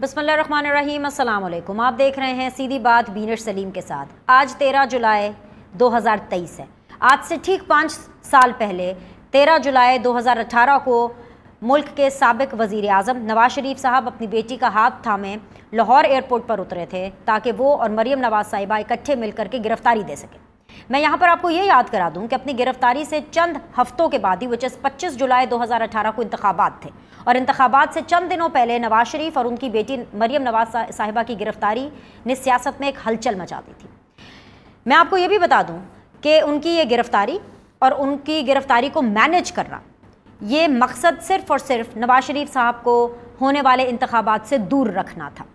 बिस्मिल्लाहिर्रहमानिर्रहीम, अस्सलाम वालेकुम। आप देख रहे हैं सीधी बात बीनर सलीम के साथ। आज 13 जुलाई 2023 है। आज से ठीक 5 साल पहले 13 जुलाई 2018 को मुल्क के साबिक वज़ीर आज़म नवाज शरीफ साहब अपनी बेटी का हाथ थामे लाहौर एयरपोर्ट पर उतरे थे ताकि वो और मरीम नवाज साहिबा इकट्ठे मिलकर के गिरफ्तारी दे सकें। मैं यहाँ पर आपको ये याद करा दूँ कि अपनी गिरफ्तारी से चंद हफ्तों के बाद ही विच 25 जुलाई 2018 को इंतखाबात थे और इंतखाबात से चंद दिनों पहले नवाज शरीफ और उनकी बेटी मरीम नवाज साहिबा की गिरफ्तारी ने सियासत में एक हलचल मचा दी थी। मैं आपको ये भी बता दूँ कि उनकी ये गिरफ्तारी और उनकी गिरफ्तारी को मैनेज करना, ये मकसद सिर्फ़ और सिर्फ नवाज शरीफ साहब को होने वाले इंतखाबात से दूर रखना था।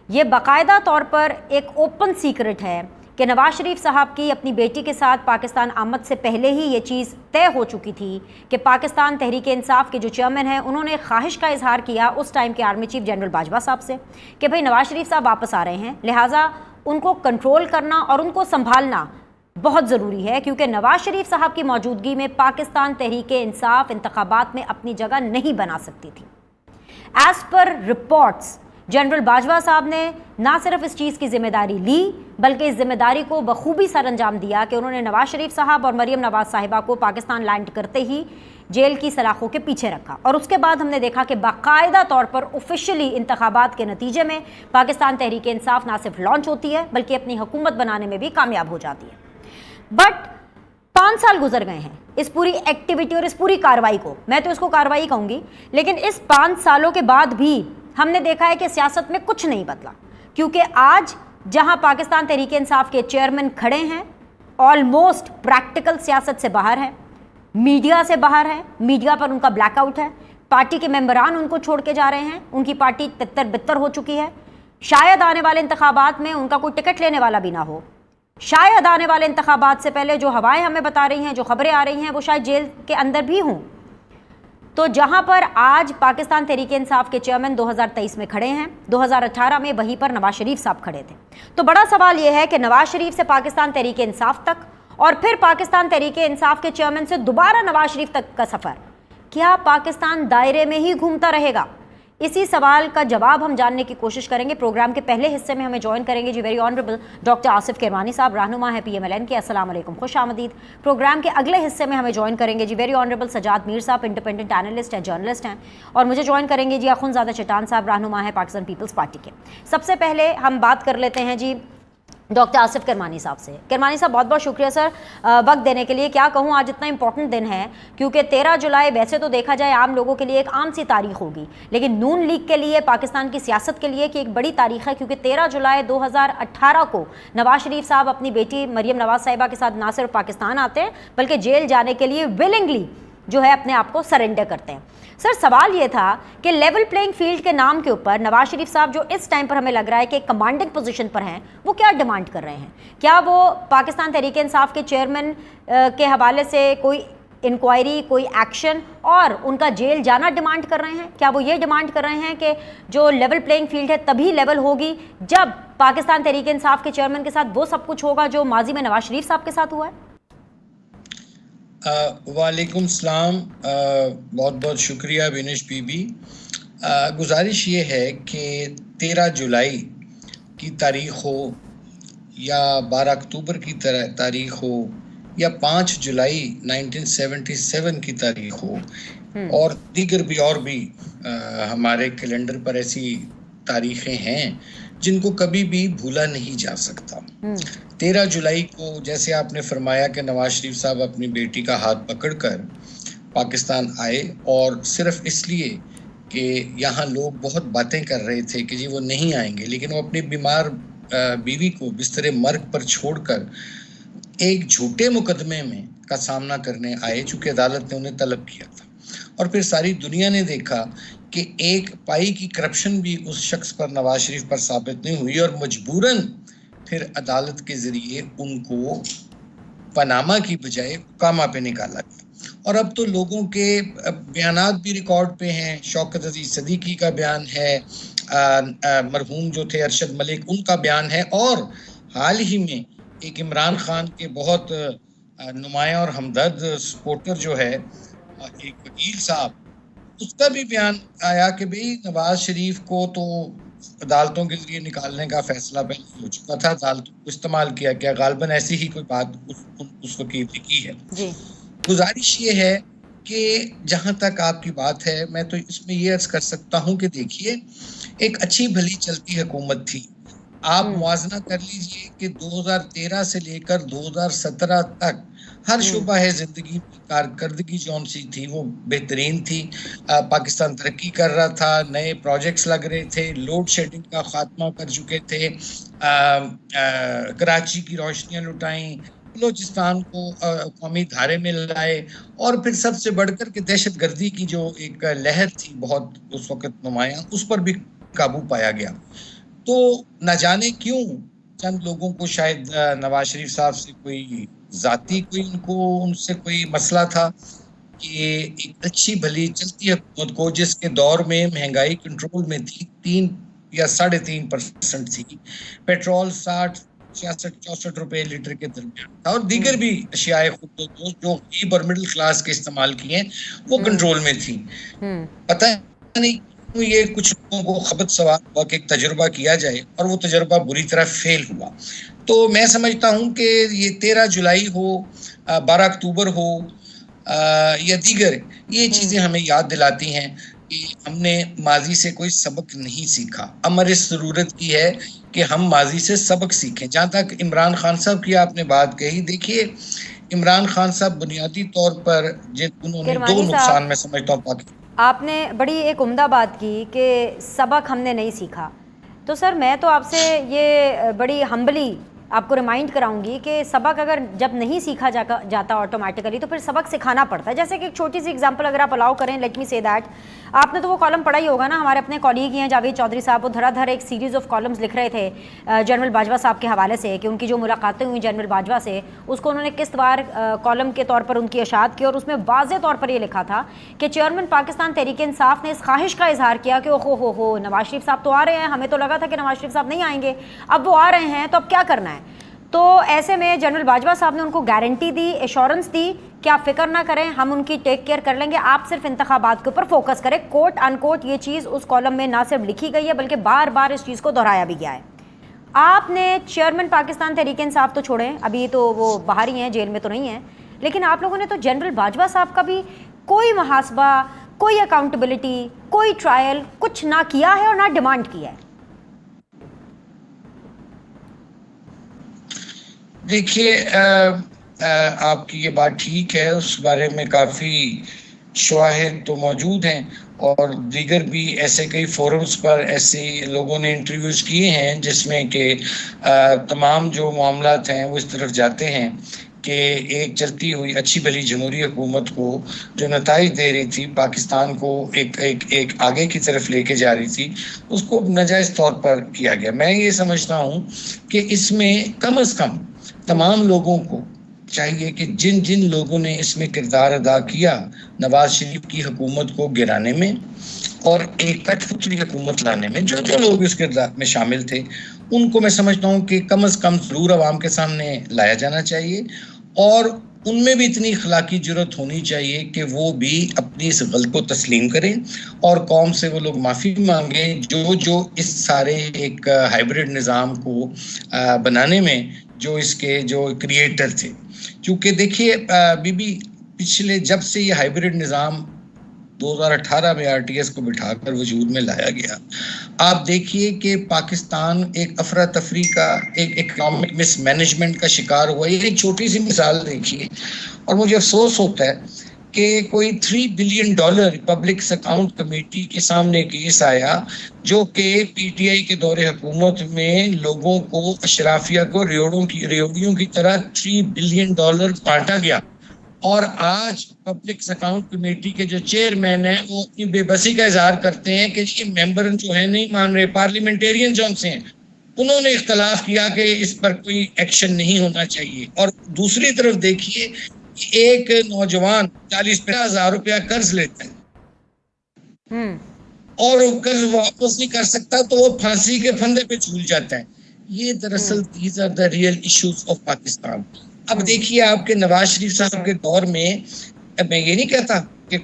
ये बाकायदा तौर पर एक ओपन सीक्रेट है कि नवाज शरीफ साहब की अपनी बेटी के साथ पाकिस्तान आमद से पहले ही ये चीज़ तय हो चुकी थी कि पाकिस्तान तहरीक इंसाफ के जो चेयरमैन हैं उन्होंने ख्वाहिश का इजहार किया उस टाइम के आर्मी चीफ जनरल बाजवा साहब से कि भाई नवाज शरीफ साहब वापस आ रहे हैं, लिहाजा उनको कंट्रोल करना और उनको संभालना बहुत ज़रूरी है, क्योंकि नवाज शरीफ साहब की मौजूदगी में पाकिस्तान तहरीक इंसाफ इंतखाबात में अपनी जगह नहीं बना सकती थी। As per reports general Bajwa साहब ने ना सिर्फ इस चीज़ की जिम्मेदारी ली बल्कि इस जिम्मेदारी को बखूबी सर अंजाम दिया कि उन्होंने नवाज शरीफ साहब और मरीम नवाज साहिबा को पाकिस्तान लैंड करते ही जेल की सलाखों के पीछे रखा। और उसके बाद हमने देखा कि बाकायदा तौर पर ऑफिशियली इंतखाबात के नतीजे में पाकिस्तान तहरीक इंसाफ ना सिर्फ लॉन्च होती है बल्कि अपनी हुकूमत बनाने में भी कामयाब हो जाती है। बट 5 साल गुजर गए हैं इस पूरी एक्टिविटी और इस पूरी कार्रवाई को, मैं तो इसको कार्रवाई कहूँगी, लेकिन इस 5 सालों के बाद भी हमने देखा है कि सियासत में कुछ नहीं बदला, क्योंकि आज जहां पाकिस्तान तहरीक इंसाफ के चेयरमैन खड़े हैं ऑलमोस्ट प्रैक्टिकल सियासत से बाहर है, मीडिया से बाहर है, मीडिया पर उनका ब्लैकआउट है, पार्टी के मेंबरान उनको छोड़ के जा रहे हैं, उनकी पार्टी तितर बितर हो चुकी है, शायद आने वाले इंतखाबात में उनका कोई टिकट लेने वाला भी ना हो, शायद आने वाले इंतखाबात से पहले जो हवाएं हमें बता रही हैं, जो खबरें आ रही हैं, वो शायद जेल के अंदर भी हों। तो जहां पर आज पाकिस्तान तहरीक इंसाफ के चेयरमैन 2023 में खड़े हैं, 2018 में वहीं पर नवाज शरीफ साहब खड़े थे। तो बड़ा सवाल यह है कि नवाज शरीफ से पाकिस्तान तहरीक इंसाफ तक और फिर पाकिस्तान तहरीक इंसाफ के चेयरमैन से दोबारा नवाज शरीफ तक का सफ़र क्या पाकिस्तान दायरे में ही घूमता रहेगा? इसी सवाल का जवाब हम जानने की कोशिश करेंगे। प्रोग्राम के पहले हिस्से में हमें ज्वाइन करेंगे जी very honourable doctor Asif Kirmani साहब, रहनुमा है PMLN के। अस्सलाम वालेकुम, खुश आमदीद। प्रोग्राम के अगले हिस्से में हमें ज्वाइन करेंगे जी वेरी ऑनरेबल सजाद मीर साहब, इंडिपेंडेंट एनालिस्ट हैं, जर्नलिस्ट हैं, और मुझे ज्वाइन करेंगे जी अखुनज़ादा चट्टान साहब, रहनुमा है पाकिस्तान पीपल्स पार्टी के। सबसे पहले हम बात कर लेते हैं जी डॉक्टर आसिफ किरमानी साहब से। किरमानी साहब, बहुत बहुत शुक्रिया सर वक्त देने के लिए। क्या कहूँ, आज इतना इंपॉर्टेंट दिन है क्योंकि 13 जुलाई वैसे तो देखा जाए आम लोगों के लिए एक आम सी तारीख होगी, लेकिन नून लीग के लिए, पाकिस्तान की सियासत के लिए कि एक बड़ी तारीख है, क्योंकि 13 जुलाई 2018 को नवाज शरीफ साहब अपनी बेटी मरीम नवाज साहिबा के साथ ना सिर्फ पाकिस्तान आते हैं बल्कि जेल जाने के लिए विलिंगली जो है अपने आप को सरेंडर करते हैं। सर, सवाल ये था कि लेवल प्लेइंग फील्ड के नाम के ऊपर नवाज शरीफ साहब जो इस टाइम पर हमें लग रहा है कि कमांडिंग पोजीशन पर हैं, वो क्या डिमांड कर रहे हैं? क्या वो पाकिस्तान तहरीक इंसाफ के चेयरमैन के हवाले से कोई इंक्वायरी, कोई एक्शन और उनका जेल जाना डिमांड कर रहे हैं? क्या वो ये डिमांड कर रहे हैं कि जो लेवल प्लेइंग फील्ड है तभी लेवल होगी जब पाकिस्तान तहरीक इंसाफ के चेयरमैन के साथ वो सब कुछ होगा जो माजी में नवाज शरीफ साहब के साथ हुआ है? वालेकुम सलाम, बहुत बहुत शुक्रिया बिनिश बीबी। गुजारिश ये है कि 13 जुलाई की तारीख़ हो या 12 अक्टूबर की तारीख़ हो या 5 जुलाई 1977 की तारीख़ हो और दीगर भी हमारे कैलेंडर पर ऐसी तारीखें हैं जिनको कभी भी भूला नहीं जा सकता। 13 जुलाई को जैसे आपने फरमाया कि नवाज शरीफ साहब अपनी बेटी का हाथ पकड़कर पाकिस्तान आए और सिर्फ इसलिए कि यहाँ लोग बहुत बातें कर रहे थे कि जी वो नहीं आएंगे, लेकिन वो अपनी बीमार बीवी को बिस्तरे मर्ग पर छोड़कर एक झूठे मुकदमे में का सामना करने आए, चूँकि अदालत ने उन्हें तलब किया था। और फिर सारी दुनिया ने देखा कि एक पाई की करप्शन भी उस शख्स पर, नवाज शरीफ पर साबित नहीं हुई और मजबूरन फिर अदालत के ज़रिए उनको पनामा की बजाय कामा पे निकाला गया। और अब तो लोगों के बयानात भी रिकॉर्ड पे हैं। शौकत अजीज सदीकी का बयान है, मरहूम जो थे अरशद मलिक, उनका बयान है, और हाल ही में एक इमरान खान के बहुत नुमाया और हमदर्द सपोर्टर जो है, एक वकील साहब, उसका भी बयान आया कि भाई नवाज शरीफ को तो अदालतों के जरिए निकालने का फैसला पहले हो चुका था, अदालतों को इस्तेमाल किया गया, गालिबन ऐसी ही कोई बात उस वकील ने की है। जी। गुजारिश ये है कि जहां तक आपकी बात है, मैं तो इसमें ये अर्ज कर सकता हूं कि देखिए, एक अच्छी भली चलती हुकूमत थी। आप मुआजना कर लीजिए कि 2013 से लेकर 2017 तक हर शुबा है जिंदगी की कारकर्दगी जौन सी थी वो बेहतरीन थी। पाकिस्तान तरक्की कर रहा था, नए प्रोजेक्ट्स लग रहे थे, लोड शेडिंग का खात्मा कर चुके थे, कराची की रोशनियां लुटाई, बलोचिस्तान को कौमी धारे में लाए, और फिर सबसे बढ़कर के दहशत गर्दी की जो एक लहर थी बहुत उस वक्त नुमायां, उस पर भी काबू पाया गया। तो न जाने क्यों चंद लोगों को शायद नवाज शरीफ साहब से कोई जाती उनसे कोई मसला था कि एक अच्छी भली चलती हुकूमत को, जिसके दौर में महंगाई कंट्रोल में थी, 3 या 3.5% थी, पेट्रोल 60, 66, 64 रुपए लीटर के दरमियान था, और दीगर भी अशियाए खुद जो गरीब और मिडिल क्लास के इस्तेमाल किए वो कंट्रोल में थी। पता नहीं ये कुछ लोगों को खबत सवार हुआ कि एक तजुर्बा किया जाए, और वो तजुर्बा बुरी तरह फेल हुआ। तो मैं समझता हूं कि ये 13 जुलाई हो, 12 अक्टूबर हो या दीगर, ये चीजें हमें याद दिलाती हैं कि हमने माजी से कोई सबक नहीं सीखा। अमर इस जरूरत की है कि हम माजी से सबक सीखें। जहां तक इमरान खान साहब की आपने बात कही, देखिए इमरान खान साहब बुनियादी तौर पर उन्होंने 2 नुकसान मैं समझता हूँ पाकिस्तान। आपने बड़ी एक उम्दा बात की कि सबक हमने नहीं सीखा। तो सर मैं तो आपसे ये बड़ी हम्बली आपको रिमाइंड कराऊंगी कि सबक अगर जब नहीं सीखा जाता ऑटोमेटिकली, तो फिर सबक सिखाना पड़ता है। जैसे कि एक छोटी सी एग्जांपल अगर आप अलाउ करें, लेट मी से दैट, आपने तो वो कॉलम पढ़ा ही होगा ना, हमारे अपने कॉलीग हैं जावेद चौधरी साहब, वो धड़ाधड़ एक सीरीज़ ऑफ कॉलम्स लिख रहे थे जनरल बाजवा साहब के हवाले से, कि उनकी जो मुलाकातें हुई जनरल बाजवा से, उसको उन्होंने किस्तवार कॉलम के तौर पर उनकी अशात की, और उसमें वाज़े तौर पर ये लिखा था कि चेयरमैन पाकिस्तान तहरीक इंसाफ ने इस ख्वाहिश का इजहार किया कि हो नवाज शरीफ साहब तो आ रहे हैं, हमें तो लगा था कि नवाज शरीफ साहब नहीं आएंगे, अब वो आ रहे हैं तो अब क्या करना है। तो ऐसे में जनरल बाजवा साहब ने उनको गारंटी दी, एश्योरेंस दी कि आप फिक्र ना करें, हम उनकी टेक केयर कर लेंगे, आप सिर्फ इंतखाबात के ऊपर फोकस करें। कोट अनकोट ये चीज़ उस कॉलम में ना सिर्फ लिखी गई है बल्कि बार बार इस चीज़ को दोहराया भी गया है। आपने चेयरमैन पाकिस्तान तहरीक इंसाफ तो छोड़ें, अभी तो वो बाहर ही हैं, जेल में तो नहीं है, लेकिन आप लोगों ने तो जनरल बाजवा साहब का भी कोई मुहासबा, कोई अकाउंटेबिलिटी, कोई ट्रायल कुछ ना किया है और ना डिमांड किया है। देखिए आपकी ये बात ठीक है, उस बारे में काफ़ी शवाहिद तो मौजूद हैं, और दीगर भी ऐसे कई फोरम्स पर ऐसे लोगों ने इंटरव्यूज़ किए हैं जिसमें कि तमाम जो मामलात हैं वो इस तरफ जाते हैं कि एक चलती हुई अच्छी भली जमहूरी हुकूमत को जो नताइज दे रही थी, पाकिस्तान को एक आगे की तरफ लेके जा रही थी, उसको नाजायज़ तौर पर किया गया। मैं ये समझता हूँ कि इसमें कम अज़ कम तमाम लोगों को चाहिए कि जिन जिन लोगों ने इसमें किरदार अदा किया नवाज शरीफ की हुकूमत को गिराने में और एक कठपुतली हुकूमत लाने में, जो जो लोग इस किरदार में शामिल थे, उनको मैं समझता हूँ कि कम अज़ कम ज़रूर आवाम के सामने लाया जाना चाहिए, और उनमें भी इतनी अखलाकी जुर्रत होनी चाहिए कि वो भी अपनी इस गलत को तस्लीम करें और कौम से वो लोग माफ़ी मांगें जो इस सारे एक हाइब्रिड निज़ाम को बनाने में जो इसके जो क्रिएटर थे। क्योंकि देखिए बीबी, पिछले जब से ये हाइब्रिड निज़ाम 2018 में आरटीएस को बिठाकर वजूद में लाया गया, आप देखिए कि पाकिस्तान एक अफरा तफरी का, एक इकोनॉमिक मिसमैनेजमेंट का शिकार हुआ। ये एक छोटी सी मिसाल देखिए, और मुझे अफसोस होता है कि कोई $3 बिलियन पब्लिक अकाउंट कमेटी के सामने केस आया, जो कि पीटीआई के दौरे हुकूमत में लोगों को, अशराफिया को रेवड़ियों की तरह $3 बिलियन बांटा गया, और आज पब्लिक अकाउंट कमेटी के जो चेयरमैन हैं वो अपनी बेबसी का इजहार करते हैं कि ये मेंबर जो है नहीं मान रहे, पार्लियामेंटेरियन जो से हैं उन्होंने इख्तलाफ किया कि इस पर कोई एक्शन नहीं होना चाहिए। और दूसरी तरफ देखिए, एक नौजवान 40-50 हज़ार रुपया कर्ज लेता है और कर्ज वापस नहीं कर सकता, तो वो फांसी के फंदे पे झूल जाता है। ये दरअसल these are the real issues of Pakistan. अब देखिए, आपके नवाज शरीफ साहब के दौर में, मैं ये नहीं कहता कि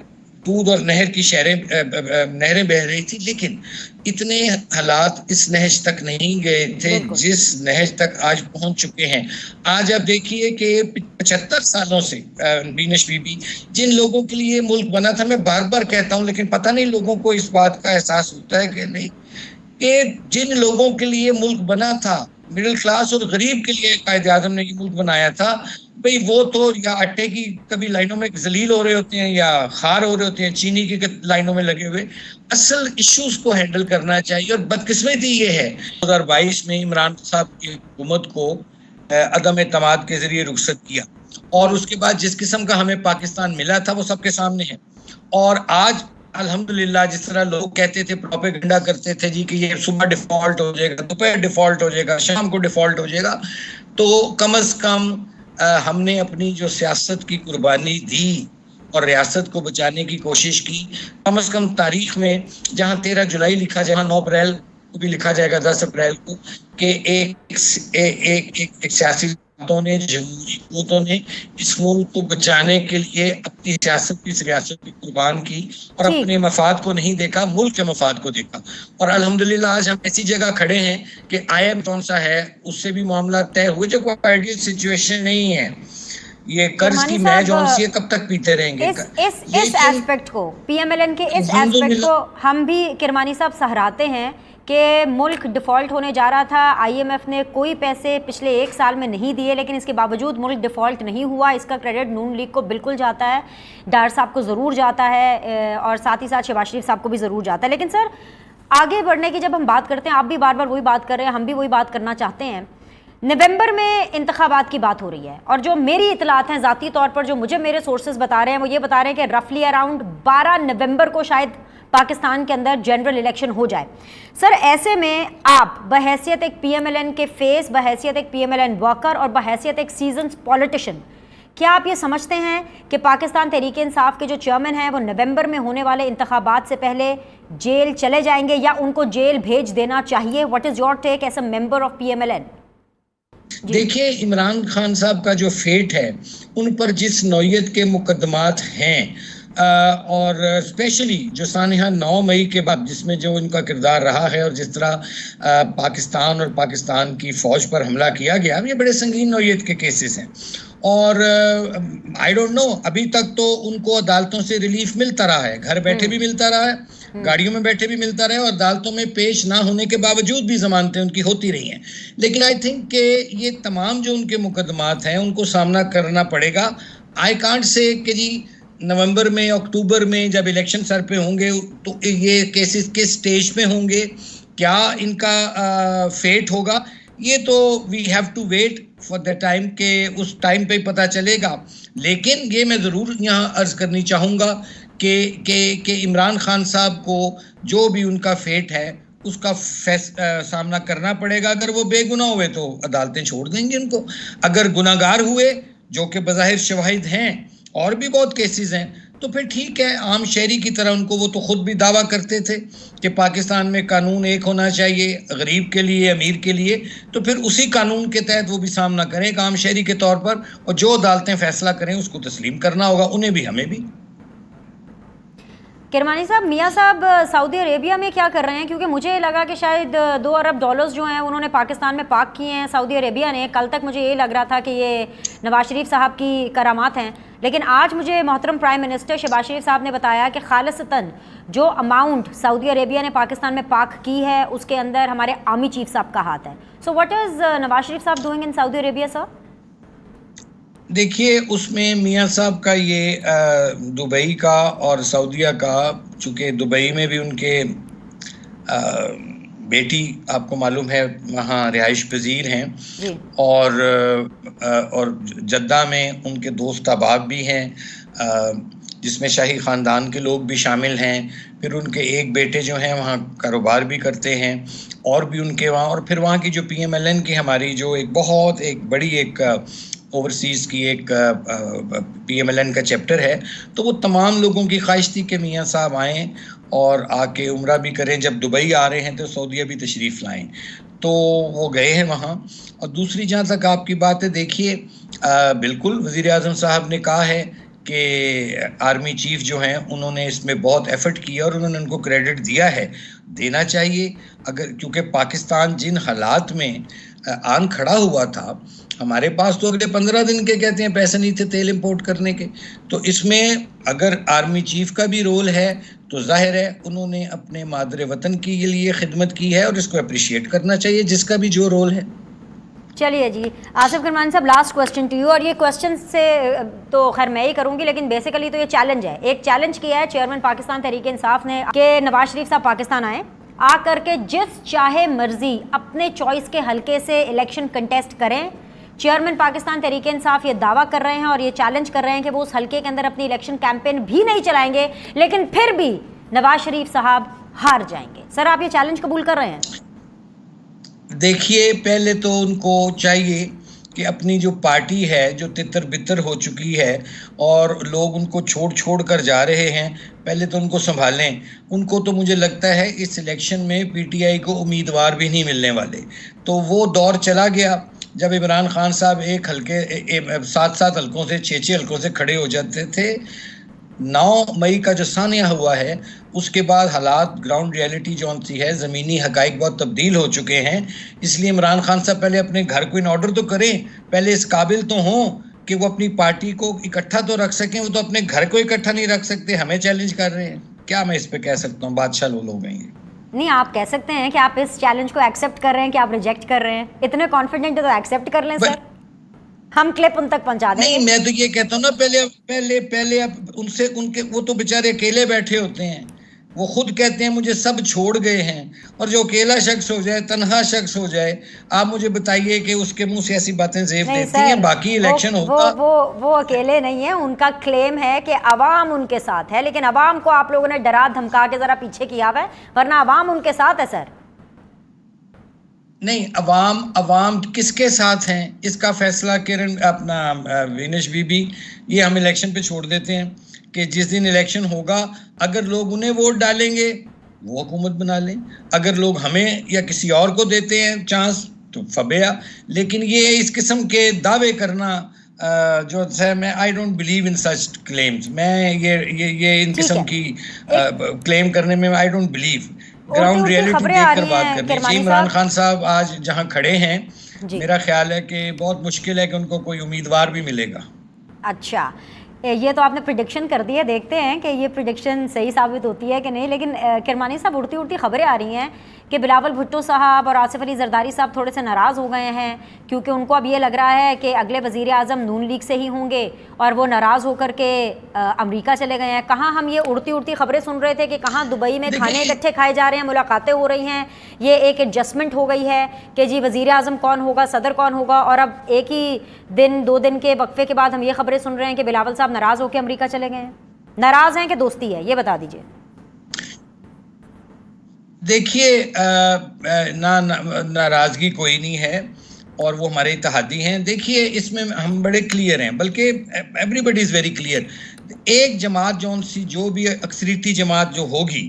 दूध और नहर की नहरें बह रही थी, लेकिन इतने हालात इस नहज तक नहीं गए थे बिल्कुल। जिस नहज तक आज पहुंच चुके हैं। आज आप देखिए कि 75 सालों से बीनश बीबी, जिन लोगों के लिए मुल्क बना था, मैं बार बार कहता हूं लेकिन पता नहीं लोगों को इस बात का एहसास होता है कि नहीं, कि जिन लोगों के लिए मुल्क बना था, मिडिल क्लास और गरीब के लिए कायदे आजम ने ये मुल्क बनाया था, भाई वो तो या आटे की कभी लाइनों में जलील हो रहे होते हैं या खार हो रहे होते हैं, चीनी की लाइनों में लगे हुए। असल इश्यूज को हैंडल करना चाहिए। और बदकिस्मती ये है 2022 में इमरान साहब की हुकूमत को अदम एतमाद के जरिए रुखसत किया, और उसके बाद जिस किस्म का हमें पाकिस्तान मिला था वो सबके सामने है। और आज अल्हम्दुलिल्लाह, जिस तरह लोग कहते थे, प्रोपेगेंडा करते थे जी कि ये सुबह डिफॉल्ट हो जाएगा, दोपहर डिफॉल्ट हो जाएगा, शाम को डिफॉल्ट हो जाएगा, तो कम अज कम हमने अपनी जो सियासत की कुर्बानी दी और रियासत को बचाने की कोशिश की। कम अज कम तारीख में जहां 13 जुलाई लिखा जाए, 9 अप्रैल को भी लिखा जाएगा, 10 अप्रैल को, कि एक सियासी ने, जमहूरी कुव्वतों ने इस मुल्क को बचाने के लिए अपनी सियासत की, रियासत की कुर्बान की और अपने मफाद को नहीं देखा, मुल्क के मफाद को देखा। और अल्हम्दुलिल्लाह आज हम ऐसी जगह खड़े हैं कि IM कौन सा है, उससे भी मामला तय हुए, जो कोई आइडियल सिचुएशन नहीं है। ये कर्ज की मैच और ये कब तक पीते रहेंगे? इस एस्पेक्ट को, PMLN के इस एस्पेक्ट को हम भी किरमानी साहब सहराते हैं कि मुल्क डिफ़ॉल्ट होने जा रहा था। IMF ने कोई पैसे पिछले 1 साल में नहीं दिए, लेकिन इसके बावजूद मुल्क डिफ़ॉल्ट नहीं हुआ। इसका क्रेडिट नून लीग को बिल्कुल जाता है, डार साहब को ज़रूर जाता है, और साथ ही साथ शहबाज शरीफ साहब को भी ज़रूर जाता है। लेकिन सर, आगे बढ़ने की जब हम बात करते हैं, आप भी बार बार वही बात कर रहे हैं, हम भी वही बात करना चाहते हैं। नवंबर में इंतखाबात की बात हो रही है, और जो मेरी इतलात हैं ज़ाती तौर पर, जो मुझे मेरे सोर्सेज बता रहे हैं, वो ये बता रहे हैं कि रफली अराउंड 12 नवंबर को शायद पाकिस्तान के अंदर जनरल इलेक्शन हो जाए। सर, ऐसे में आप बहैसियत एक PMLN के फेस, बहैसियत एक PMLN वर्कर और बहैसियत एक सीजन्ड पॉलिटिशियन, क्या आप ये समझते हैं कि पाकिस्तान तहरीक इंसाफ के जो चेयरमैन हैं वो नवंबर में होने वाले इंतखाबात से पहले जेल चले जाएंगे, या उनको जेल भेज देना चाहिए? What is your take as a member of PMLN? देखिए, इमरान खान साहब का जो फेट है, उन पर जिस नौयत के मुकदमात हैं, और स्पेशली जो सानिया 9 मई के बाद जिसमें जो उनका किरदार रहा है और जिस तरह पाकिस्तान और पाकिस्तान की फ़ौज पर हमला किया गया, ये बड़े संगीन नौयत के केसेस हैं। और आई डोंट नो, अभी तक तो उनको अदालतों से रिलीफ मिलता रहा है, घर बैठे भी मिलता रहा है, गाड़ियों में बैठे भी मिलता रहा है, और अदालतों में पेश ना होने के बावजूद भी जमानतें उनकी होती रही हैं। लेकिन आई थिंक कि ये तमाम जो उनके मुकदमात हैं उनको सामना करना पड़ेगा। आई कांट से कि जी नवंबर में, अक्टूबर में जब इलेक्शन सर पे होंगे तो ये केसेस किस स्टेज पे होंगे, क्या इनका फेट होगा, ये तो we have to wait for the time के उस टाइम पे पता चलेगा। लेकिन ये मैं ज़रूर यहाँ अर्ज करनी चाहूँगा कि इमरान खान साहब को जो भी उनका फेट है उसका सामना करना पड़ेगा। अगर वो बेगुनाह हुए तो अदालतें छोड़ देंगी उनको, अगर गुनाहगार हुए, जो कि बज़ाहिर शवाहिद हैं और भी बहुत केसेस हैं, तो फिर ठीक है, आम शहरी की तरह उनको, वो तो खुद भी दावा करते थे कि पाकिस्तान में कानून एक होना चाहिए, गरीब के लिए, अमीर के लिए, तो फिर उसी कानून के तहत वो भी सामना करें एक आम शहरी के तौर पर, और जो अदालतें फैसला करें उसको तस्लीम करना होगा, उन्हें भी हमें भी। किरमानी साहब, मियाँ साहब सऊदी अरेबिया में क्या कर रहे हैं? क्योंकि मुझे लगा कि शायद $2 अरब जो हैं उन्होंने पाकिस्तान में पार्क किए हैं सऊदी अरेबिया ने। कल तक मुझे ये लग रहा था कि ये नवाज शरीफ साहब की करामात हैं, लेकिन आज मुझे मोहतरम प्राइम मिनिस्टर शहबाज शरीफ साहब ने बताया कि खालिसतन जो अमाउंट सऊदी अरेबिया ने पाकिस्तान में पार्क की है उसके अंदर हमारे आर्मी चीफ साहब का हाथ है। So what is Nawaz Sharif साहब doing in Saudi Arabia sir? देखिए, उसमें मियाँ साहब का ये दुबई का और सऊदीया का, चूँकि दुबई में भी उनके बेटी, आपको मालूम है, वहाँ रिहाइश पजीर हैं, और जद्दा में उनके दोस्त अहबाब भी हैं, जिसमें शाही ख़ानदान के लोग भी शामिल हैं। फिर उनके एक बेटे जो हैं वहाँ कारोबार भी करते हैं, और भी उनके वहाँ, और फिर वहाँ की जो PMLN की हमारी जो एक बहुत एक बड़ी एक ओवरसीज़ की एक PMLN का चैप्टर है, तो वो तमाम लोगों की ख्वाहिश थी कि मियाँ साहब आएँ और आके उम्रा भी करें। जब दुबई आ रहे हैं तो सऊदीया भी तशरीफ़ लाएँ, तो वो गए हैं वहाँ। और दूसरी, जहाँ तक आपकी बात है, देखिए बिल्कुल वज़ीर आज़म साहब ने कहा है कि आर्मी चीफ जो हैं उन्होंने इसमें बहुत एफर्ट किया और उन्होंने उनको क्रेडिट दिया है, देना चाहिए। अगर क्योंकि पाकिस्तान जिन हालात में आन खड़ा हुआ था, हमारे पास तो अगले 15 दिन के कहते हैं पैसे नहीं थे तेल इंपोर्ट करने के। तो इसमें अगर आर्मी चीफ का भी रोल है तो जाहिर है उन्होंने अपने मादरे वतन के लिए खिदमत की है और इसको अप्रिशिएट करना चाहिए, जिसका भी जो रोल है। चलिए जी, आसिफ करमानी साहब, लास्ट क्वेश्चन टू यू, और ये क्वेश्चन से तो खैर मैं ही करूंगी, लेकिन बेसिकली तो ये चैलेंज है। एक चैलेंज किया है चेयरमैन पाकिस्तान तहरीक इंसाफ ने कि नवाज शरीफ साहब पाकिस्तान आए, आ करके जिस चाहे मर्जी अपने चॉइस के हल्के से इलेक्शन कंटेस्ट करें। चेयरमैन पाकिस्तान तहरीक इंसाफ ये दावा कर रहे हैं और ये चैलेंज कर रहे हैं कि वो उस हल्के के अंदर अपनी इलेक्शन कैंपेन भी नहीं चलाएंगे, लेकिन फिर भी नवाज शरीफ साहब हार जाएंगे। सर, आप ये चैलेंज कबूल कर रहे हैं? देखिए, पहले तो उनको चाहिए कि अपनी जो पार्टी है जो तितर बितर हो चुकी है और लोग उनको छोड़ छोड़ कर जा रहे हैं, पहले तो उनको संभालें। उनको तो मुझे लगता है इस इलेक्शन में पीटीआई को उम्मीदवार भी नहीं मिलने वाले। तो वो दौर चला गया जब इमरान खान साहब एक हल्के 7-7 हल्कों से 6-6 हल्कों से खड़े हो जाते थे। 9 मई का जो सानिया हुआ है उसके बाद हालात, ग्राउंड रियलिटी जौन सी है, ज़मीनी हकाइक बहुत तब्दील हो चुके हैं। इसलिए इमरान खान साहब पहले अपने घर को इन ऑर्डर तो करें, पहले इस काबिल तो हों कि वो अपनी पार्टी को इकट्ठा तो रख सकें। वो तो अपने घर को इकट्ठा नहीं रख सकते, हमें चैलेंज कर रहे हैं। क्या मैं इस पे कह सकता हूँ, बादशाह लोग हो गए। नहीं, आप कह सकते हैं कि आप इस चैलेंज को एक्सेप्ट कर रहे हैं कि आप रिजेक्ट कर रहे हैं। इतने कॉन्फिडेंट है तो एक्सेप्ट कर लें सर, हम क्लिप उन तक पहुंचा देंगे। नहीं, मैं तो ये कहता हूँ ना, पहले अब उनसे उनके वो तो बेचारे अकेले बैठे होते हैं। वो खुद कहते हैं मुझे सब छोड़ गए हैं, और जो अकेला शख्स हो जाए, तन्हा शख्स हो जाए, आप मुझे बताइए कि उसके मुंह से ऐसी बातें ज़ेब देती हैं। बाकी इलेक्शन होगा, वो अकेले नहीं है। उनका क्लेम है कि अवाम उनके साथ है, लेकिन अवाम को आप लोगों ने डरा धमका के जरा पीछे किया हुआ है, वरना अवाम उनके साथ है सर। नहीं, अवाम किसके साथ हैं इसका फैसला किरण अपना विनेश बीबी, ये हम इलेक्शन पे छोड़ देते हैं कि जिस दिन इलेक्शन होगा अगर लोग उन्हें वोट डालेंगे वो हुकूमत बना लें, अगर लोग हमें या किसी और को देते हैं चांस तो फबेया। लेकिन ये इस किस्म के दावे करना जो है, मैं I don't believe in such claims. मैं ये इन किस्म की क्लेम करने में I don't believe. Ground reality देखकर बात करनी चाहिए। इमरान खान साहब आज जहां खड़े हैं, मेरा ख्याल है कि बहुत मुश्किल है कि उनको कोई उम्मीदवार भी मिलेगा। अच्छा, ये तो आपने प्रिडिक्शन कर दी है, देखते हैं कि ये प्रिडिक्शन सही साबित होती है कि नहीं। लेकिन किरमानी साहब, उड़ती उड़ती खबरें आ रही हैं कि बिलावल भुट्टो साहब और आसिफ अली जरदारी साहब थोड़े से नाराज़ हो गए हैं, क्योंकि उनको अब ये लग रहा है कि अगले वज़ीर आज़म नून लीग से ही होंगे, और वो नाराज़ होकर के अमेरिका चले गए हैं। कहाँ हम ये उड़ती उड़ती खबरें सुन रहे थे कि कहाँ दुबई में खाने इकट्ठे खाए जा रहे हैं, मुलाकातें हो रही हैं, ये एक एडजस्टमेंट हो गई है कि जी वज़ीर आज़म कौन होगा, सदर कौन होगा। और अब एक ही दिन 2 दिन के वक्फे के बाद हम ये खबरें सुन रहे हैं कि बिलावल साहब नाराज़ होकर अमेरिका चले गए हैं। नाराज़ हैं कि दोस्ती है, ये बता दीजिए। देखिए, नाराज़गी कोई नहीं है और वो हमारे इत्तेहादी हैं। देखिए, इसमें हम बड़े क्लियर हैं, बल्कि एवरीबडी इज़ वेरी क्लियर। एक जमात जो भी अक्सरीती जमात जो होगी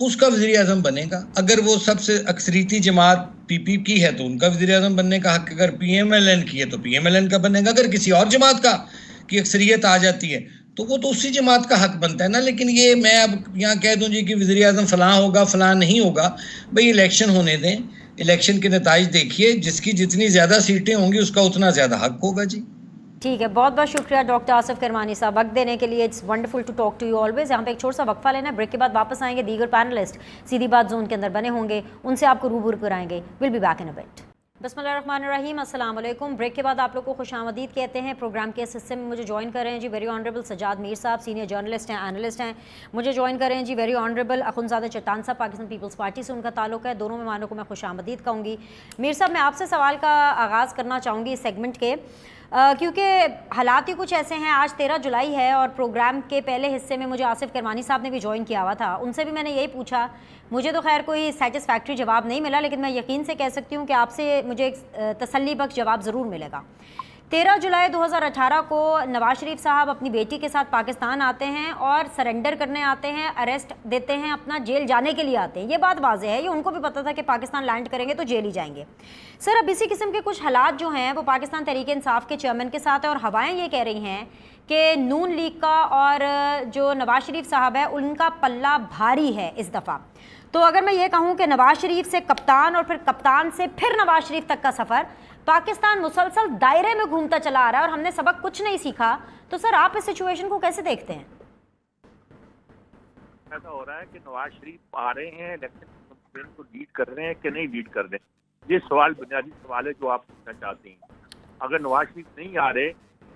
उसका वज़ीर आज़म बनेगा। अगर वो सबसे अक्सरीती जमात पीपी की है तो उनका वज़ीर आज़म बनने का हक, अगर पीएमएलएन की है तो पीएमएलएन का बनेगा। अगर किसी और जमात का की अक्सरियत आ जाती है तो वो तो उसी जमात का हक बनता है ना। लेकिन ये मैं अब यहाँ कह दूँ जी कि वज़ीर आज़म फ़लाँ होगा फ़लाँ नहीं होगा, भाई इलेक्शन होने दें, इलेक्शन के नताइज देखिए, जिसकी जितनी ज़्यादा सीटें होंगी उसका उतना ज़्यादा हक होगा जी। ठीक है, बहुत बहुत शुक्रिया डॉक्टर आसिफ किरमानी साहब वक्त देने के लिए। It's wonderful to talk to you always. यहाँ पे एक छोटा सा वक्फा लेना है, ब्रेक के बाद वापस आएंगे। दीगर पैनलिस्ट सीधी बात जोन के अंदर बने होंगे, उनसे आपको रूबरू कराएंगे। Will be back in a bit. बिस्मिल्लाहिर्रहमानिर्रहीम, अस्सलाम वालेकुम। ब्रेक के बाद आप लोग को खुशामदीद कहते हैं। प्रोग्राम के इस हिस्से में मुझे ज्वाइन कर रहे हैं जी वेरी ऑनरेबल सजाद मीर साहब, सीनियर जर्नलिस्ट हैं, एनालिस्ट हैं। मुझे ज्वाइन कर रहे हैं जी वेरी ऑनरेबल अखुनज़ादा चट्टान साहब, पाकिस्तान पीपल्स पार्टी से उनका ताल्लुक है। दोनों मेहमानों को मैं खुशामदीद कहूँगी। मीर साहब, मैं आपसे सवाल का आगाज़ करना चाहूँगी इस सेगमेंट के, क्योंकि हालात ही कुछ ऐसे हैं। आज 13 जुलाई है और प्रोग्राम के पहले हिस्से में मुझे आसिफ किरमानी साहब ने भी ज्वाइन किया हुआ था, उनसे भी मैंने यही पूछा। मुझे तो खैर कोई सेटिस्फैक्ट्री जवाब नहीं मिला, लेकिन मैं यकीन से कह सकती हूँ कि आपसे मुझे एक तसल्ली बख्श जवाब ज़रूर मिलेगा। 13 जुलाई 2018 को नवाज शरीफ साहब अपनी बेटी के साथ पाकिस्तान आते हैं और सरेंडर करने आते हैं, अरेस्ट देते हैं, अपना जेल जाने के लिए आते हैं। ये बात वाज़ेह है, ये उनको भी पता था कि पाकिस्तान लैंड करेंगे तो जेल ही जाएंगे। सर, अब इसी किस्म के कुछ हालात जो हैं वो पाकिस्तान तहरीक इंसाफ के चेयरमैन के साथ है और हवाएं ये कह रही हैं कि नून लीग का और जो नवाज शरीफ साहब है उनका पल्ला भारी है इस दफ़ा। तो अगर मैं ये कहूँ कि नवाज शरीफ से कप्तान और फिर कप्तान से फिर नवाज शरीफ तक का सफ़र, पाकिस्तान मुसलसल दायरे में घूमता चला आ रहा है और हमने सबक कुछ नहीं सीखा, तो सर आप इस सिचुएशन को कैसे देखते हैं? ऐसा हो रहा है कि नवाज शरीफ आ रहे हैं, इलेक्शन कैंपेन को लीड कर रहे हैं कि नहीं लीड कर रहे हैं। ये सवाल बुनियादी सवाल है जो आप पूछना चाहते हैं। अगर नवाज शरीफ नहीं आ रहे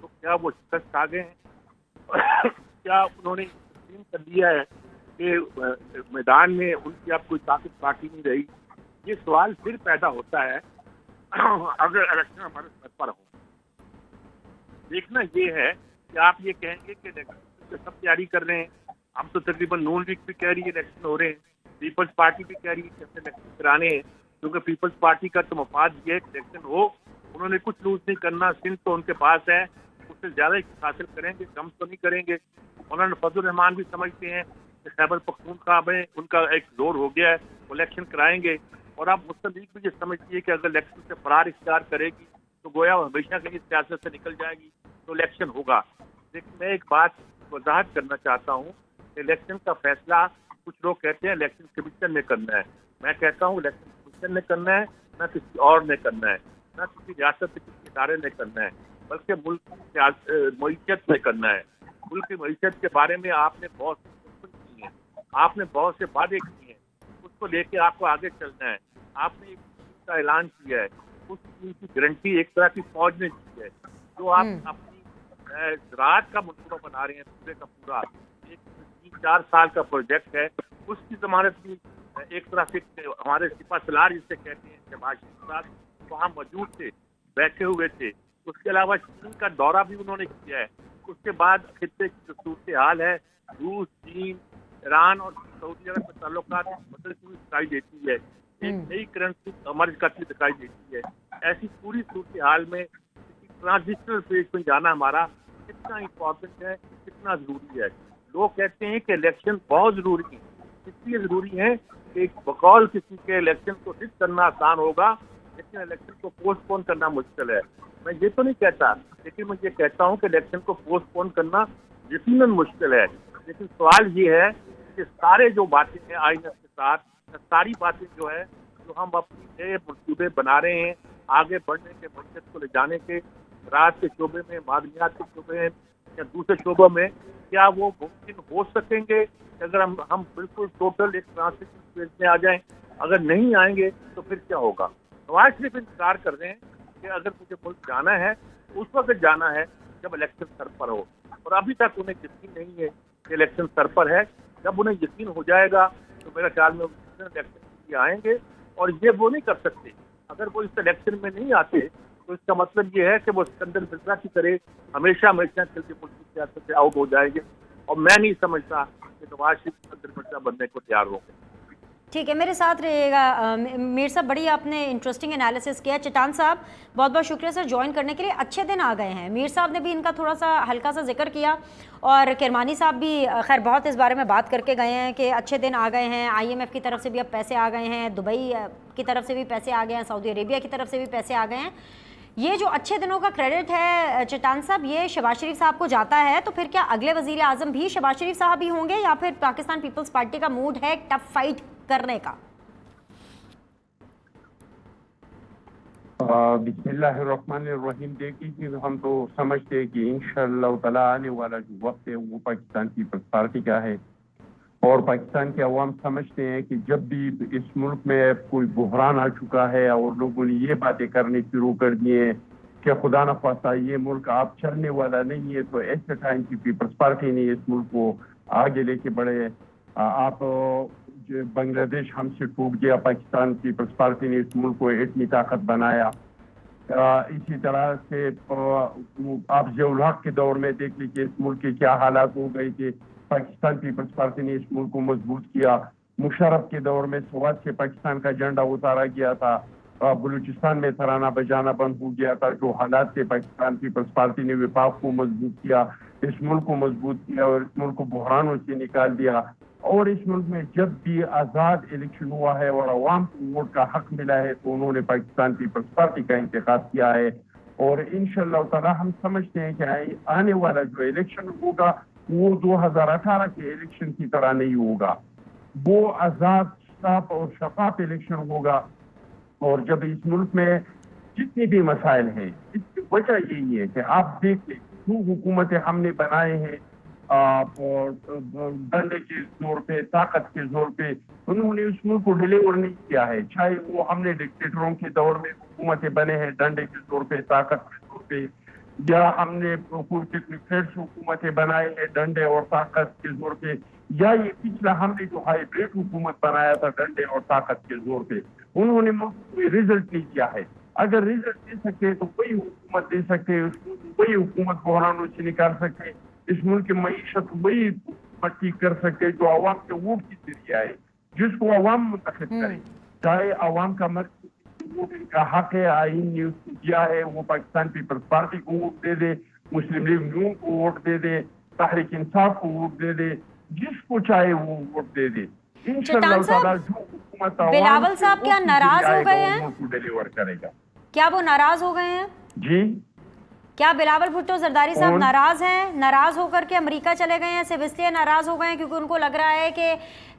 तो क्या वो शिकस्त खा गए हैं? क्या उन्होंने तस्लीम कर लिया है कि मैदान में उनकी अब कोई ताकत बाकी नहीं रही? ये सवाल फिर पैदा होता है अगर इलेक्शन हमारे सर पर हो। देखना ये है कि आप ये कहेंगे कि इलेक्शन सब तैयारी कर रहे हैं। अब तो तकरीबन नून लीग भी कह रही है इलेक्शन हो रहे हैं, पीपल्स पार्टी भी कह रही है कि हमने इलेक्शन कराने हैं, क्योंकि पीपल्स पार्टी का तो मफाद ये है कि इलेक्शन हो। उन्होंने कुछ लूज नहीं करना, सिंध तो उनके पास है, उससे ज्यादा हासिल करेंगे, कम तो नहीं करेंगे। उन्होंने फजल रहमान भी समझते हैं कि खैबर पख्तूनख्वा में उनका एक जोर हो गया है, वो इलेक्शन कराएंगे। और अब मुस्लिम लीग भी ये समझती है कि अगर इलेक्शन से फरार इख्तियार करेगी तो गोया हमेशा के लिए सियासत से निकल जाएगी, तो इलेक्शन होगा। लेकिन मैं एक बात वजाहत करना चाहता हूँ, इलेक्शन का फैसला कुछ लोग कहते हैं इलेक्शन कमीशन ने करना है। मैं कहता हूँ इलेक्शन कमीशन ने करना है, ना किसी और ने करना है, ना किसी रियासत के किसी इदारे ने करना है, बल्कि मुल्क की मईशत ने करना है। मुल्क की मईशत के बारे में आपने बहुत की है, आपने बहुत से वादे किए हैं, उसको लेके आपको आगे चलना है। आपने एक स्कीम का ऐलान किया है, उस स्कीम की गारंटी एक तरह की फौज ने दी है। जो आप अपनी रात का मनसूबा बना रहे हैं पूरे का पूरा, एक 3-4 साल का प्रोजेक्ट है, उसकी जमानत भी एक तरह से हमारे सिपा सलार जिससे कहते हैं शहबाज शरीफ साहब वहाँ मौजूद थे, बैठे हुए थे। उसके अलावा चीन का दौरा भी उन्होंने किया है। उसके बाद खित्ते की जो सूरत हाल है, रूस, चीन, ईरान और सऊदी अरब के ताल्लुकात बदलती हुई दिखाई देती है। एक नई करेंसी अमर्ज करती दिखाई देती है। ऐसी पूरी सूरत हाल में ट्रांजिशनल फेज में जाना हमारा कितना इम्पोर्टेंट है, कितना जरूरी है। लोग कहते हैं कि इलेक्शन बहुत जरूरी है, इसलिए जरूरी है कि बकौल किसी के इलेक्शन को हिट करना आसान होगा, लेकिन इलेक्शन को पोस्टपोन करना मुश्किल है। मैं ये तो नहीं कहता, लेकिन मैं ये कहता हूँ कि इलेक्शन को पोस्टपोन करना यकीनन मुश्किल है। लेकिन सवाल ये है कि सारे जो बातें हैं आईएमएफ के साथ, सारी बातें जो है जो हम अपनी नए मंसूबे बना रहे हैं आगे बढ़ने के, बचत को ले जाने के, रात के शोबे में, मादनियात के शोबे में या दूसरे शोबों में, क्या वो मुमकिन हो सकेंगे अगर हम बिल्कुल टोटल एक ट्रांसिशन फेज में आ जाएं? अगर नहीं आएंगे तो फिर क्या होगा? नवाज शरीफ इंतजार कर रहे हैं कि अगर मुझे मुल्क जाना है उस वक्त जाना है जब इलेक्शन सर पर हो, और अभी तक उन्हें यकीन नहीं है कि इलेक्शन सर पर है। जब उन्हें यकीन हो जाएगा तो मेरा ख्याल में इलेक्शन के लिए आएंगे, और ये वो नहीं कर सकते। अगर वो इस इलेक्शन में नहीं आते तो इसका मतलब ये है कि वो सिकंदर मिर्जा की तरह हमेशा हमेशा चलते मुल्क की सियासत से आउट हो जाएंगे, और मैं नहीं समझता कि नवाज शरीफ सिकंदर मिर्जा बनने को तैयार होंगे। ठीक है, मेरे साथ रहिएगा। मीर साहब, बड़ी आपने इंटरेस्टिंग एनालिसिस किया। चट्टान साहब, बहुत बहुत शुक्रिया सर ज्वाइन करने के लिए। अच्छे दिन आ गए हैं, मीर साहब ने भी इनका थोड़ा सा हल्का सा जिक्र किया, और किरमानी साहब भी खैर बहुत इस बारे में बात करके गए हैं कि अच्छे दिन आ गए हैं। आईएमएफ की तरफ से भी अब पैसे आ गए हैं, दुबई की तरफ से भी पैसे आ गए हैं, सऊदी अरेबिया की तरफ से भी पैसे आ गए हैं। ये जो अच्छे दिनों का क्रेडिट है चट्टान साहब, ये शहबाज शरीफ साहब को जाता है, तो फिर क्या अगले वजीर आजम भी शहबाज शरीफ साहब ही होंगे, या फिर पाकिस्तान पीपल्स पार्टी का मूड है टफ फाइट करने का? बिस्मिल्लाहिर्रहमानिर्रहीम। देखिए कि हम तो समझते हैं कि इंशाअल्लाह ताला आने वाला जो वक्त है वो पाकिस्तान पीपल्स पार्टी का है, और पाकिस्तान के अवाम समझते हैं कि जब भी इस मुल्क में कोई बुहरान आ चुका है और लोगों ने ये बातें करनी शुरू कर दी हैं कि खुदा न खास्ता ये मुल्क आप चलने वाला नहीं है, तो ऐसे टाइम की पीपल्स पार्टी ने इस मुल्क को आगे लेके बढ़े। आप बांग्लादेश हमसे टूट गया, पाकिस्तान पीपल्स पार्टी ने इस मुल्क को इतनी ताकत बनाया। इसी तरह से आप ज़ियाउल हक के दौर में देख लीजिए इस मुल्क के क्या हालात हो गए थे, पाकिस्तान पीपल्स पार्टी ने इस मुल्क को मजबूत किया। मुशर्रफ के दौर में स्वात से पाकिस्तान का झंडा उतारा गया था, बलूचिस्तान में तराना बजाना बंद हो गया था। जो हालात थे, पाकिस्तान पीपल्स पार्टी ने विफाक को मजबूत किया, इस मुल्क को मजबूत किया और इस मुल्क को बहरानों से निकाल दिया। और इस मुल्क में जब भी आज़ाद इलेक्शन हुआ है और अवाम को वोट का हक मिला है, तो उन्होंने पाकिस्तान पीपल्स पार्टी का इंतखाब किया है। और इंशाअल्लाह ताला हम समझते हैं कि आने वाला जो इलेक्शन होगा वो 2018 के इलेक्शन की तरह नहीं होगा, वो आज़ाद, साफ और शफाफ इलेक्शन होगा। और जब इस मुल्क में जितने भी मसाइल हैं, इसकी वजह यही है कि आप देखिए जो हुकूमतें हमने बनाए हैं और डंडे के जोर पे, ताकत के जोर पे, उन्होंने उस मुल्क को डिलीवर नहीं किया है। चाहे वो हमने डिक्टेटरों के दौर में हुकूमतें बने हैं डंडे के जोर पे, ताकत के जोर पे, या हमने टेक्नोक्रेट्स हुकूमतें बनाए हैं डंडे और ताकत के जोर पे, या ये पिछला हमने जो हाइब्रिड हुकूमत बनाया था डंडे और ताकत के जोर पे, उन्होंने कोई रिजल्ट नहीं किया है। अगर रिजल्ट दे सकते तो वही हुकूमत दे सकते, वही हुकूमत बहरानों से निकाल सकते, इस मुल्क की मईशत वही ठीक कर सकते जो अवाम के वोट के जरिए आए, जिसको अवाम मुंतखब करे। चाहे अवाम का वोट का हक है, आईन ने उसको दिया है, वो पाकिस्तान पीपल्स पार्टी को वोट दे दे, मुस्लिम लीग नून को वोट दे दे, तहरीक इंसाफ को वोट दे दे, जिसको चाहे वो वोट दे दे। इंशाअल्लाह ताला जो हुकूमत बिलावल साहब क्या नाराज हो गए हैं? डिलीवर करेगा। क्या वो नाराज हो गए हैं? जी, क्या बिलावल भुट्टो जरदारी साहब नाराज हैं? नाराज होकर के अमेरिका चले गए हैं? सिर्फ इसलिए नाराज हो गए हैं क्योंकि उनको लग रहा है कि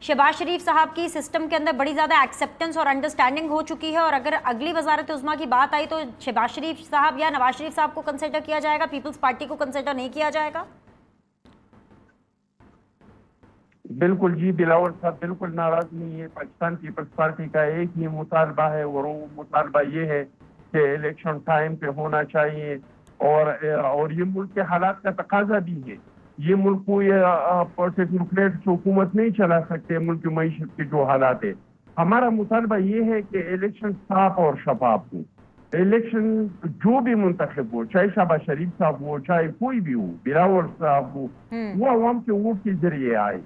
शहबाज शरीफ साहब की सिस्टम के अंदर बड़ी ज़्यादा एक्सेप्टेंस और अंडरस्टैंडिंग हो चुकी है, और अगर अगली वजारत उज़्मा की बात आई तो शहबाज शरीफ साहब या नवाज शरीफ साहब को कंसिडर किया जाएगा, पीपल्स पार्टी को कंसिडर नहीं किया जाएगा? बिल्कुल जी, बिलावल साहब बिल्कुल नाराज नहीं है। पाकिस्तान पीपल्स पार्टी का एक ही मुतालबा है और वो मुतालबा ये है कि इलेक्शन टाइम पे होना चाहिए, और ये मुल्क के हालात का तकाजा भी है। ये मुल्क को टेक्नोक्रेट्स हुकूमत नहीं चला सकते, मुल्क की मईशत के जो हालात है। हमारा मुतालबा ये है कि इलेक्शन साफ और शफाफ हो, इलेक्शन जो भी मुंतखब हो, चाहे शहबाज शरीफ साहब हो, चाहे कोई भी हो, बिलावल साहब हो, वो अवाम के वोट के जरिए आए।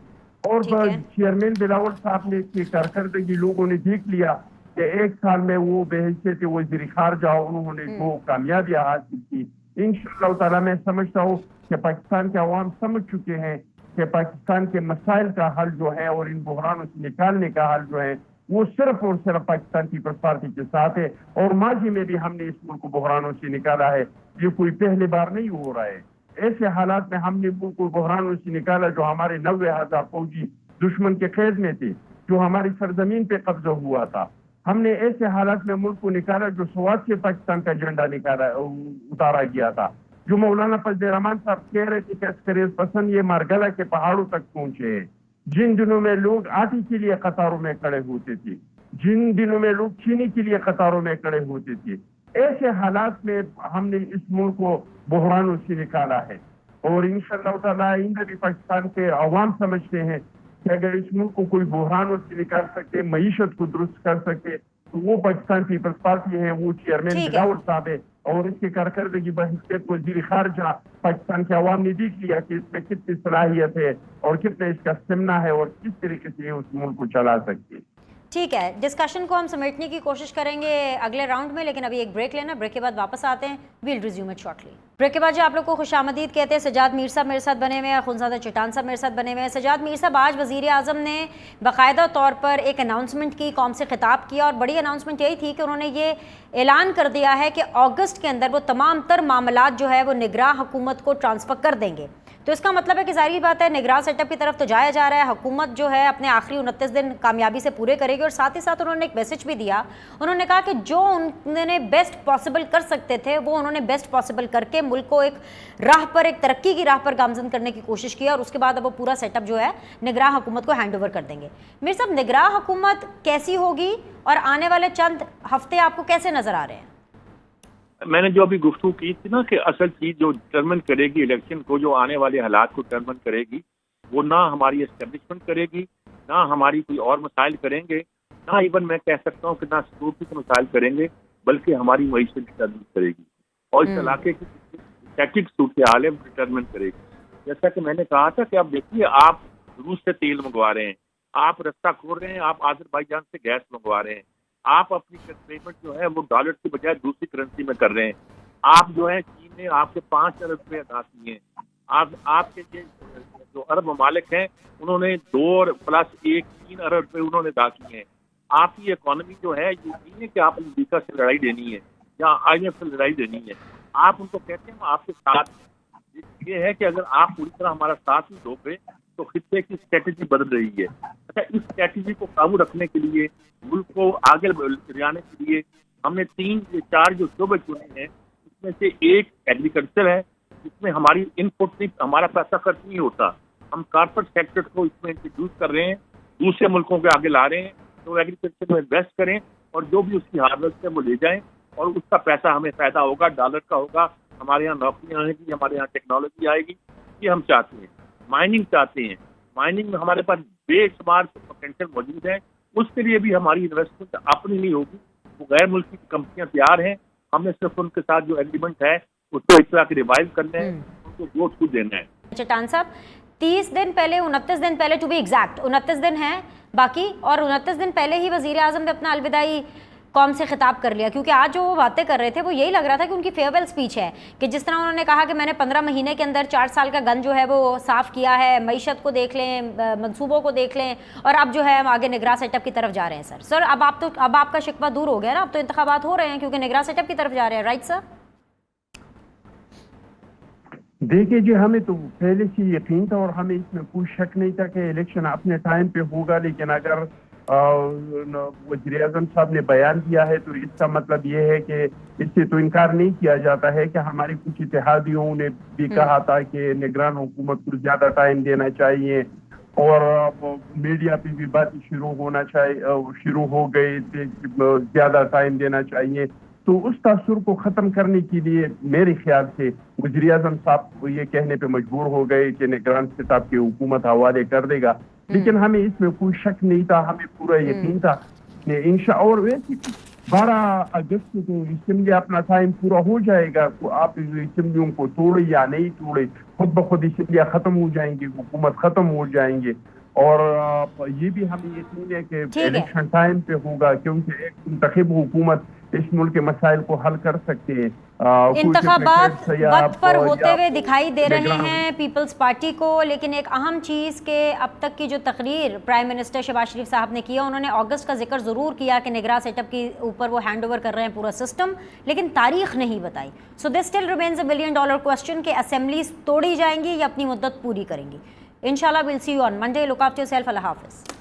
और चेयरमैन बिलावल साहब ने की कारकर्दगी लोगों ने देख लिया कि एक साल में वो बेहैसियत वज़ीर खारजा उन्होंने जो कामयाबियां हासिल की। इंशाअल्लाह ताला मैं समझता हूँ कि पाकिस्तान के अवाम समझ चुके हैं कि पाकिस्तान के मसाइल का हल जो है और इन बहरानों से निकालने का हल जो है वो सिर्फ और सिर्फ पाकिस्तान पीपल्स पार्टी के साथ है। और माजी में भी हमने इस मुल्क को बहरानों से निकाला है, ये कोई पहली बार नहीं हो रहा है। ऐसे हालात में हमने मुल्क को बहरानों से निकाला जो हमारे 90,000 फौजी दुश्मन के कैद में थे, जो हमारी सरजमीन पे कब्जा हुआ था। हमने ऐसे हालात में मुल्क को निकाला जो स्वाद से पाकिस्तान का झंडा निकाला उतारा गया था, जो मौलाना फजल रहमान साहब कह रहे थे कि अस्करियत पसंद ये मारगला के पहाड़ों तक पहुंचे हैं। जिन दिनों में लोग आटे के लिए कतारों में खड़े होते थे, जिन दिनों में लोग चीनी के लिए कतारों में खड़े होते थे, ऐसे हालात में हमने इस मुल्क को बहरानों से निकाला है। और इंशाअल्लाह ताला आइंदा भी पाकिस्तान के अवाम समझते हैं कि अगर इस मुल्क को कोई बहरानों से निकाल सकते, मईशत को दुरुस्त कर सके, तो वो पाकिस्तान पीपल्स पार्टी है, वो चेयरमैन बिलावल साहब है। और इसकी कारकर्दगी बहैसियत वज़ीर खारजा पाकिस्तान के अवाम ने देख लिया कि इसमें कितनी सलाहियत है और कितना इसका स्टेमिना है और किस तरीके से उस मुल्क को चला सकती है। ठीक है, डिस्कशन को हम समेटने की कोशिश करेंगे अगले राउंड में, लेकिन अभी एक ब्रेक लेना, ब्रेक के बाद वापस आते हैं। We'll resume it shortly. Break के बाद जो आप लोग को खुशामदीद कहते हैं, सजाद मीर साहब मेरे साथ बने हुए हैं, खुनज़ादा चट्टान साहब मेरे साथ बने हुए हैं। सजाद मीर साहब, आज वज़ीर आज़म ने बाकायदा तौर पर एक अनाउंसमेंट की, कौम से खिताब किया, और बड़ी अनाउंसमेंट यही थी कि उन्होंने ये ऐलान कर दिया है कि अगस्त के अंदर वो तमाम तर मामलात जो है वो निगरां हुकूमत को ट्रांसफ़र कर देंगे। तो इसका मतलब है कि जाहिर बात है निगरान सेटअप की तरफ तो जाया जा रहा है, हुकूमत जो है अपने आखिरी 29 दिन कामयाबी से पूरे करेगी। और साथ ही साथ उन्होंने एक मैसेज भी दिया, उन्होंने कहा कि जो उन्होंने बेस्ट पॉसिबल कर सकते थे वो उन्होंने बेस्ट पॉसिबल करके मुल्क को एक राह पर, एक तरक्की की राह पर गामजन करने की कोशिश की, और उसके बाद अब वो पूरा सेटअप जो है निगरान हुकूमत को हैंड ओवर कर देंगे। मीर साहब, निगरान हुकूमत कैसी होगी और आने वाले चंद हफ्ते आपको कैसे नजर आ रहे हैं? मैंने जो अभी गुफ्तगू की थी ना कि असल चीज जो डिटरमिन करेगी इलेक्शन को, जो आने वाले हालात को डिटरमिन करेगी, वो ना हमारी एस्टेब्लिशमेंट करेगी, ना हमारी कोई और मसाइल करेंगे, ना इवन मैं कह सकता हूँ कि ना सिक्योरिटी के मसाइल करेंगे, बल्कि हमारी मईशत डिटरमिन करेगी और इस इलाके की स्टैटिक सूरत हाल है डिटरमिन करेगी। जैसा कि मैंने कहा था कि आप देखिए, आप रूस से तेल मंगवा रहे हैं, आप रास्ता खोल रहे हैं, आप आज़रबाईजान से गैस मंगवा रहे हैं, आप अपनी पेमेंट जो है वो डॉलर की बजाय दूसरी करेंसी में कर रहे हैं। आप जो है चीन ने आपके 5 अरब रुपये अदा किए हैं। आपके जो अरब ममालिक हैं उन्होंने 2+1 3 अरब रुपये उन्होंने अदा किए हैं। आपकी इकॉनमी जो है ये नहीं है कि आप अमेरिका से लड़ाई देनी है या IMF से लड़ाई देनी है। आप उनको कहते हैं हम आपके साथ हैं। ये है कि अगर आप पूरी तरह हमारा साथ ही दोगे तो खित्ते की स्ट्रेटेजी बदल रही है। अच्छा, इस स्ट्रेटेजी को काबू रखने के लिए, मुल्क को आगे ले जाने के लिए हमने 3-4 जो शोबे चुने हैं, उसमें से एक एग्रीकल्चर है, जिसमें हमारी इनपुट नहीं, हमारा पैसा खर्च नहीं होता। हम कॉर्पोरेट सेक्टर को इसमें इंट्रोड्यूस कर रहे हैं, दूसरे मुल्कों के आगे ला रहे हैं, तो एग्रीकल्चर में इन्वेस्ट करें और जो भी उसकी हार्वेस्ट है वो ले जाएं और उसका पैसा हमें फायदा होगा, डॉलर का होगा, हमारे यहाँ नौकरियाँ आएगी, हमारे यहाँ टेक्नोलॉजी आएगी। ये हम चाहते हैं। माइनिंग चाहते हैं, माइनिंग में हमारे पास बेशुमार पोटेंशियल मौजूद है, उसके लिए भी हमारी इन्वेस्टमेंट अपनी नहीं होगी, वो गैर मुल्की कंपनियां तैयार हैं। हमने सिर्फ उनके साथ जो एग्रीमेंट है उसको इस तरह के रिवाइज करना है, उनको ग्रोथ को देना है। चट्टान साहब, 30 दिन पहले, 29 दिन पहले टू बी एग्जैक्ट, 29 दिन है बाकी, और 29 दिन पहले ही वजीर आजम ने अपना अलविदाई कौम से खिताब कर लिया, क्योंकि आज जो वो बातें कर रहे थे वो यही लग रहा था कि उनकी फेयरवेल स्पीच है, कि जिस तरह उन्होंने कहा कि मैंने 15 महीने के अंदर 4 साल का गन जो है वो साफ़ किया है, मईशत को देख लें, मंसूबों को देख लें, और अब जो है हम आगे निगरान सेटअप की तरफ जा रहे हैं। सर अब आपका शिकवा दूर हो गया ना, अब तो इंतखाबात हो रहे हैं क्योंकि निगरान सेटअप की तरफ जा रहे हैं, राइट सर? देखिए जी, हमें तो पहले से यकीन था और हमें इसमें कोई शक नहीं था कि इलेक्शन अपने टाइम पे होगा, लेकिन अगर वज़ीर आज़म साहब ने बयान दिया है तो इसका मतलब ये है कि इससे तो इनकार नहीं किया जाता है कि हमारी कुछ इत्तेहादियों ने भी कहा था कि निगरान हुकूमत को ज्यादा टाइम देना चाहिए और मीडिया पे भी बात शुरू हो गई थी, ज्यादा टाइम देना चाहिए। तो उस तासुर को खत्म करने के लिए मेरे ख्याल से वज़ीर आज़म साहब ये कहने पे मजबूर हो गए कि निगरान सिताब की हुकूमत हवाले कर देगा, लेकिन हमें इसमें कोई शक नहीं था, हमें पूरा यकीन था कि इंशाअल्लाह। और वैसे 12 अगस्त को असेंबली अपना टाइम पूरा हो जाएगा, तो आप असेंबलियों को तोड़े या नहीं तोड़े, खुद ब खुद असेंबलियाँ खत्म हो जाएंगी, हुकूमत खत्म हो जाएंगे। और ये भी हमें यकीन है कि इलेक्शन टाइम पे होगा, क्योंकि एक मुंतखब हुकूमत इस मुल्क के मसाइल को हल कर सकते हैं। इंतखाबात वक्त पर होते हुए दिखाई दे रहे हैं पीपल्स पार्टी को, लेकिन एक अहम चीज़ के अब तक की जो तकरीर प्राइम मिनिस्टर शहबाज शरीफ साहब ने किया, उन्होंने अगस्त का जिक्र ज़रूर किया कि निगरान सेटअप के ऊपर वो हैंड ओवर कर रहे हैं पूरा सिस्टम, लेकिन तारीख नहीं बताई। So this still remains $1 billion question कि असेंबलीज तोड़ी जाएंगी या अपनी मुद्दत पूरी करेंगी। इंशाल्लाह will see you on Monday. Look after yourself. अल्लाह हाफिज़।